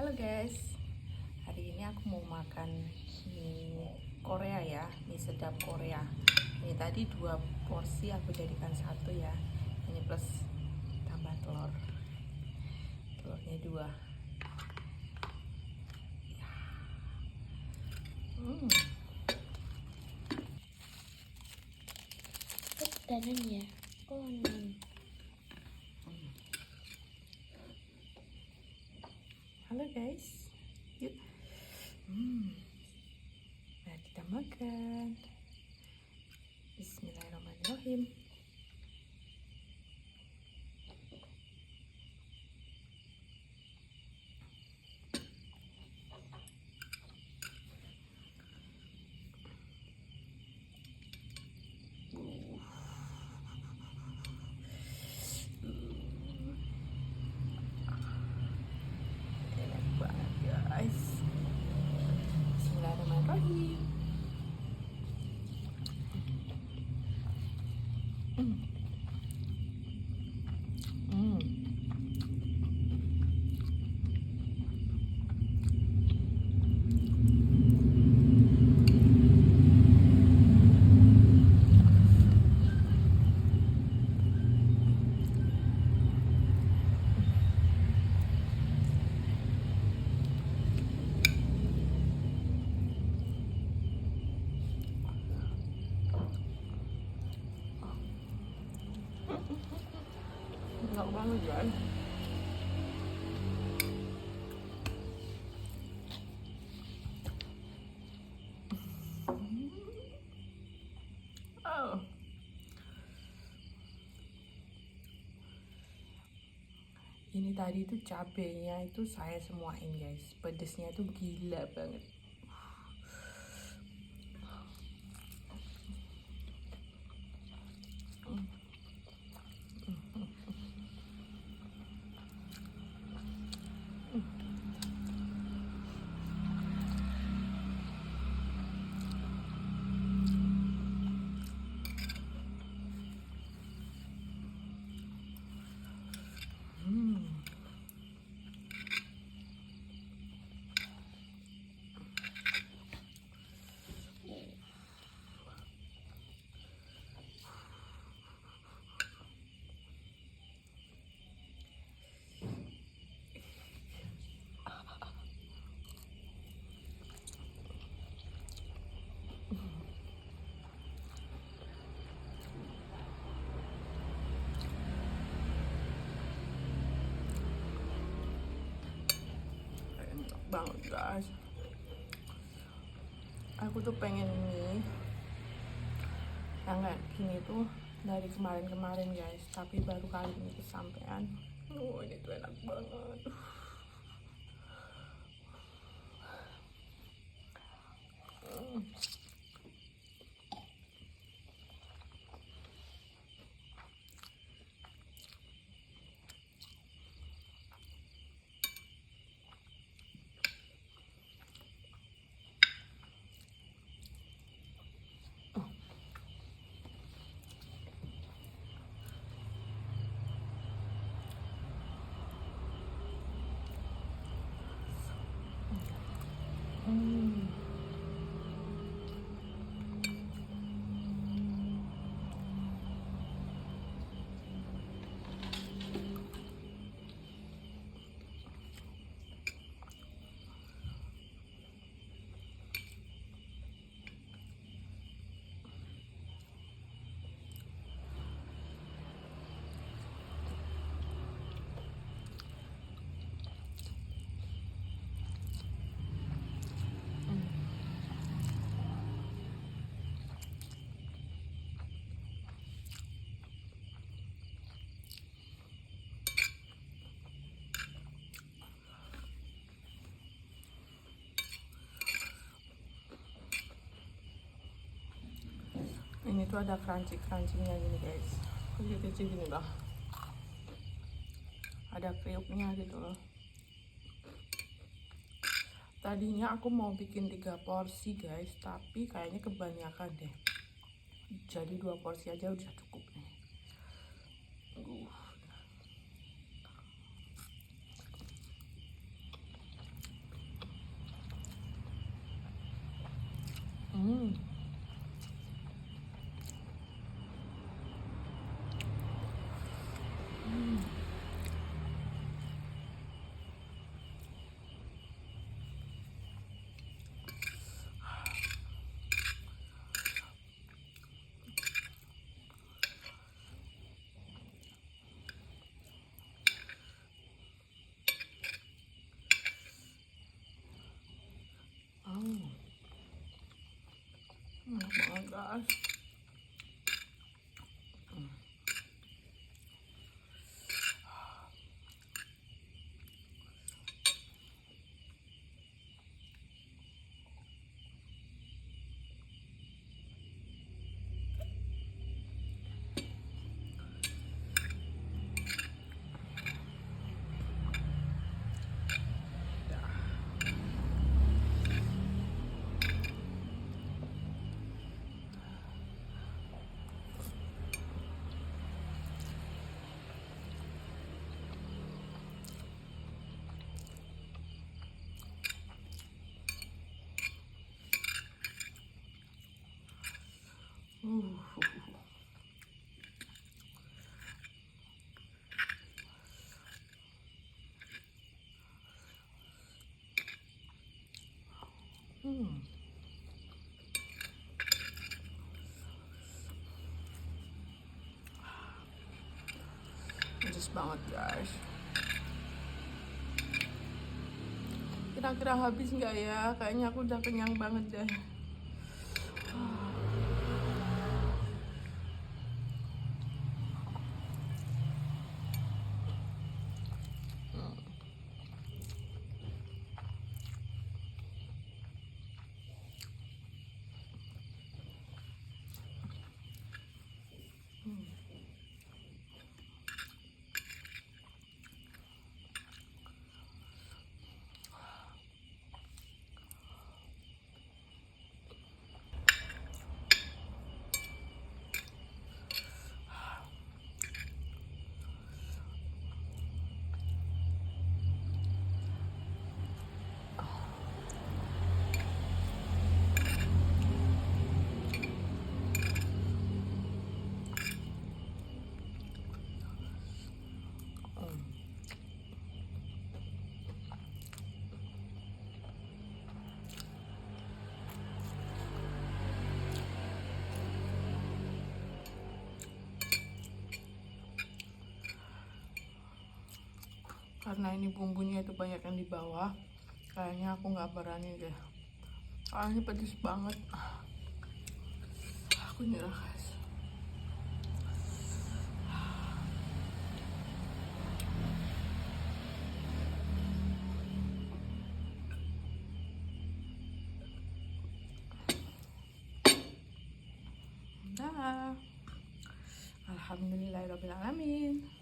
Halo guys, hari ini aku mau makan mie Korea ya, mie sedap Korea. Ini tadi 2 porsi aku jadikan satu ya. Ini plus tambah telurnya 2. Danan ya. Oh non. Halo guys, yuk. Mari kita makan. Bismillahirrahmanirrahim. Enak banget guys. Bismillahirrahmanirrahim. Enak banget guys. Oh. Ini tadi tuh cabenya itu saya semuain guys. Pedesnya tuh gila banget. Enak banget guys. Aku tuh pengen mie yang kayak gini tuh dari kemarin-kemarin guys, tapi baru kali ini kesampean. Ini tuh enak banget. Ini tuh ada crunchy-crunchy-nya gini guys. Kecil-kecil gini loh. Ada kriuknya gitu loh. Tadinya aku mau bikin 3 porsi guys, tapi kayaknya kebanyakan deh. Jadi 2 porsi aja udah cukup nih. guys. Uh. Pedes banget guys. Kira-kira habis nggak ya? Kayaknya aku udah kenyang banget deh. Karena ini bumbunya itu banyak yang di bawah, kayaknya aku nggak berani deh. Soalnya pedes banget. Aku nyerah guys. Dah. Alhamdulillahirobbilalamin.